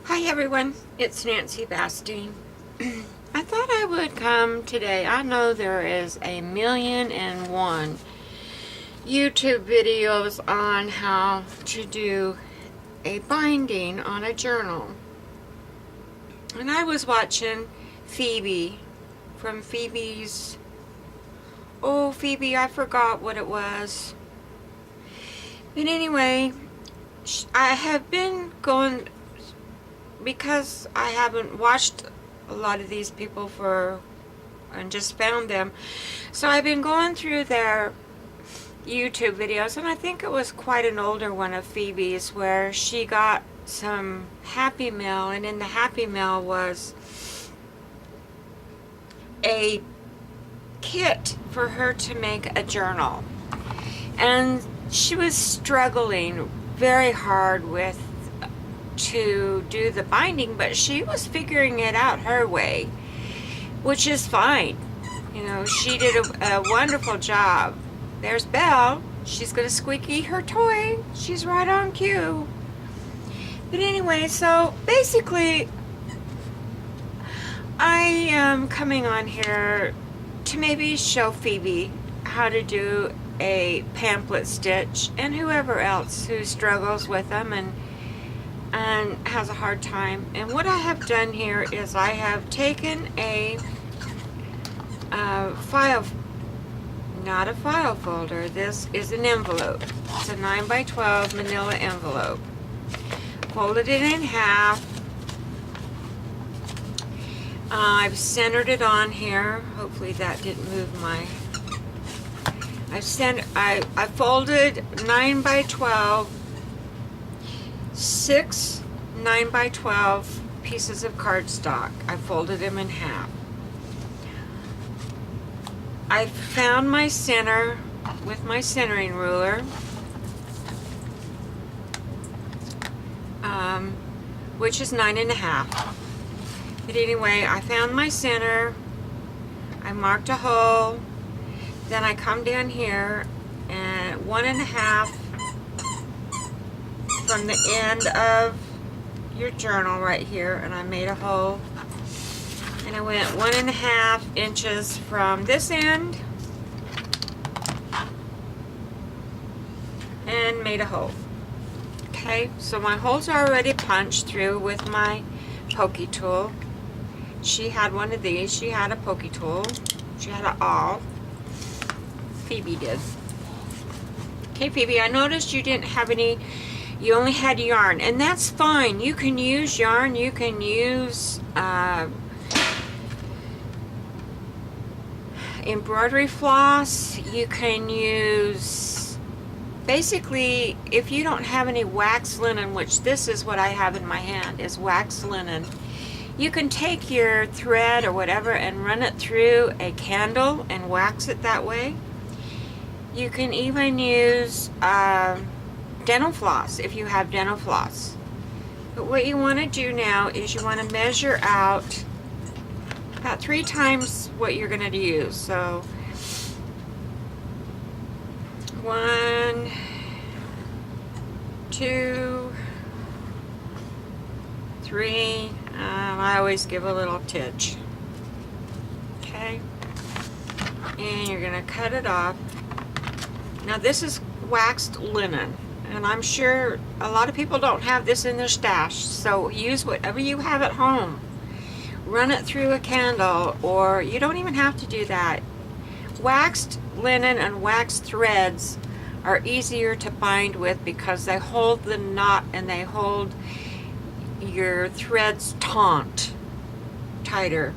Hi everyone, it's Nancy Bastine. I thought I would come today. I know there is 1,000,001 YouTube videos on how to do a binding on a journal. And I was watching Phoebe from Phoebe's, Phoebe, I forgot what it was. But anyway, I have been going, because I haven't watched a lot of these people and just found them. So I've been going through their YouTube videos, and I think it was quite an older one of Phoebe's where she got some Happy Mail, and in the Happy Mail was a kit for her to make a journal. And she was struggling very hard to do the binding, but she was figuring it out her way, which is fine. You know, she did a wonderful job. There's Belle. She's gonna squeaky her toy. She's right on cue. But anyway, so basically I am coming on here to maybe show Phoebe how to do a pamphlet stitch, and whoever else who struggles with them and has a hard time. And what I have done here is I have taken a file, not a file folder, this is an envelope. It's a 9x12 manila envelope. Folded it in half. I've centered it on here. Hopefully that didn't move my... I folded 9x12, 6 9x12 pieces of cardstock. I folded them in half. I found my center with my centering ruler, which is 9.5. But anyway, I found my center. I marked a hole. Then I come down here and 1.5 from the end of your journal right here, and I made a hole. And I went 1.5 inches from this end and made a hole. Okay, so my holes are already punched through with my pokey tool. She had one of these. She had a pokey tool. She had an awl. Phoebe did. Okay, Phoebe, I noticed you didn't have any, you only had yarn, and that's fine. You can use yarn, you can use embroidery floss, you can use, basically, if you don't have any wax linen, which this is what I have in my hand, is wax linen, you can take your thread or whatever and run it through a candle and wax it that way. You can even use dental floss if you have dental floss. But what you want to do now is you want to measure out about 3 times what you're going to use. So 1, 2, 3. I always give a little titch. Okay, and you're going to cut it off. Now this is waxed linen, and I'm sure a lot of people don't have this in their stash, so use whatever you have at home. Run it through a candle, or you don't even have to do that. Waxed linen and waxed threads are easier to bind with because they hold the knot and they hold your threads tighter.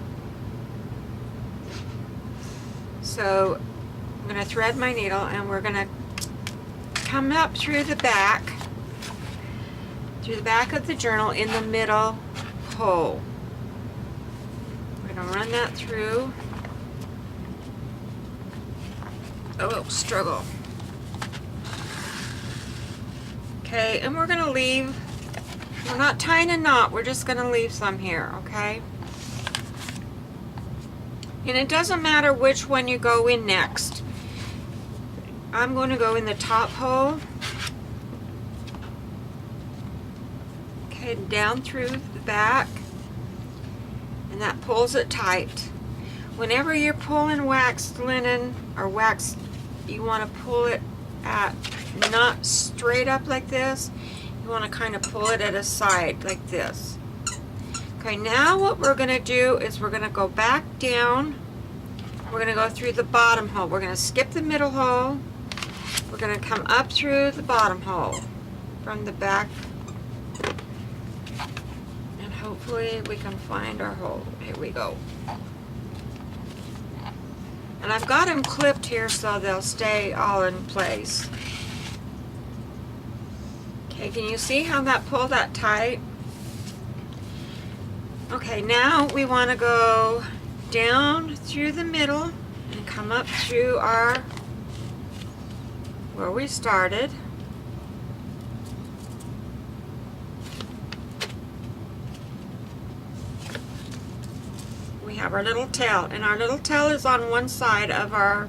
So I'm going to thread my needle, and we're going to come up through the back of the journal in the middle hole. We're going to run that through. Oh, struggle. Okay, and we're going to leave, we're not tying a knot, we're just going to leave some here, okay? And it doesn't matter which one you go in next. I'm going to go in the top hole. Okay. Okay, down through the back, and that pulls it tight. Whenever you're pulling waxed linen or wax, you want to pull it at not straight up like this. You want to kind of pull it at a side like this. Okay, now what we're going to do is we're going to go back down. We're going to go through the bottom hole. We're going to skip the middle hole. We're going to come up through the bottom hole from the back. And hopefully we can find our hole. Here we go. And I've got them clipped here so they'll stay all in place. Okay, can you see how that pulled that tight? Okay, now we want to go down through the middle and come up through our, where we started. We have our little tail, and our little tail is on one side of our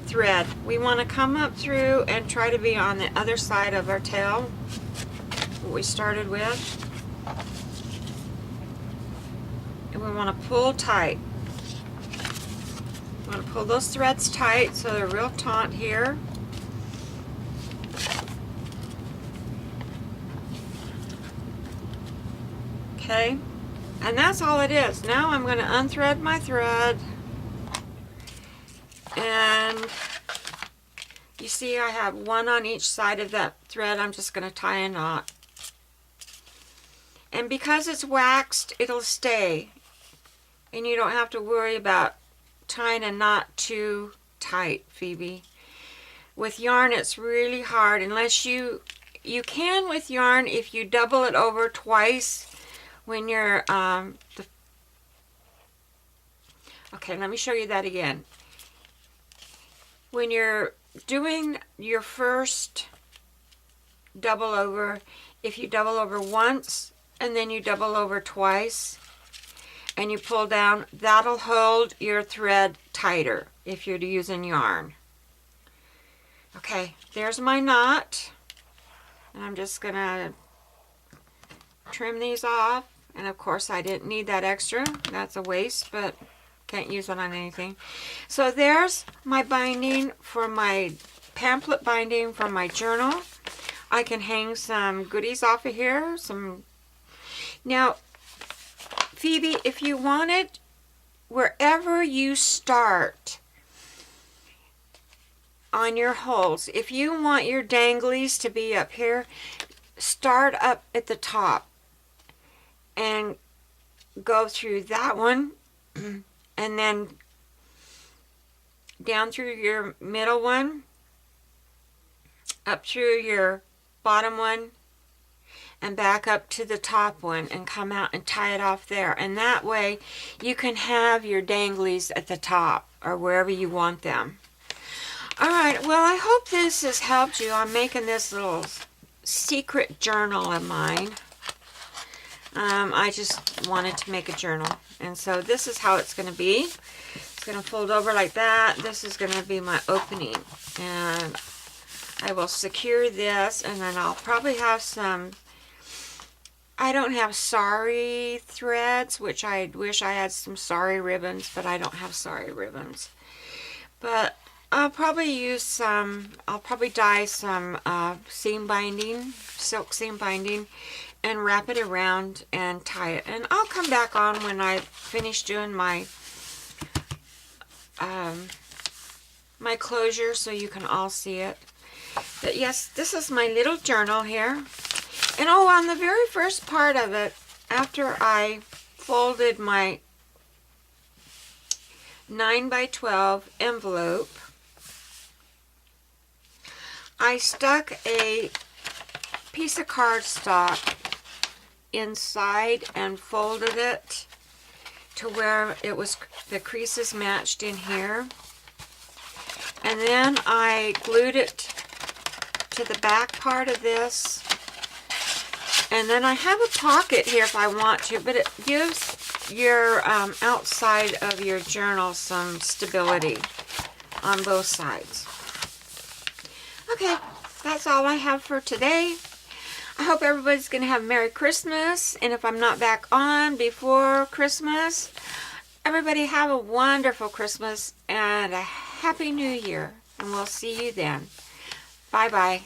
thread. We want to come up through and try to be on the other side of our tail, what we started with. And we want to pull tight. We want to pull those threads tight so they're real taut here. Okay, and that's all it is. Now I'm going to unthread my thread, and you see I have one on each side of that thread. I'm just going to tie a knot. And because it's waxed, it'll stay. And you don't have to worry about tying a knot too tight, Phoebe. With yarn, it's really hard. Unless you can with yarn if you double it over twice when you're, okay, let me show you that again. When you're doing your first double over, if you double over once and then you double over twice, and you pull down, that'll hold your thread tighter if you're using yarn. Okay, there's my knot. And I'm just gonna trim these off. And of course I didn't need that extra. That's a waste, but can't use it on anything. So there's my binding for my pamphlet binding from my journal. I can hang some goodies off of here. Now, Phoebe, if you wanted, wherever you start on your holes, if you want your danglies to be up here, start up at the top and go through that one and then down through your middle one, up through your bottom one, and back up to the top one and come out and tie it off there. And that way you can have your danglies at the top or wherever you want them. Alright, well, I hope this has helped you. I'm making this little secret journal of mine. I just wanted to make a journal. And so this is how it's going to be. It's going to fold over like that. This is going to be my opening. And I will secure this, and then I'll probably have some, I don't have sari threads, which I wish I had some sari ribbons, but I don't have sari ribbons. But I'll probably use some, I'll probably dye some seam binding, silk seam binding, and wrap it around and tie it. And I'll come back on when I finish doing my my closure so you can all see it. But yes, this is my little journal here. And oh, on the very first part of it, after I folded my 9x12 envelope, I stuck a piece of cardstock inside and folded it to where it was, the creases matched in here. And then I glued it to the back part of this. And then I have a pocket here if I want to, but it gives your outside of your journal some stability on both sides. Okay, that's all I have for today. I hope everybody's going to have a Merry Christmas. And if I'm not back on before Christmas, everybody have a wonderful Christmas and a Happy New Year. And we'll see you then. Bye-bye.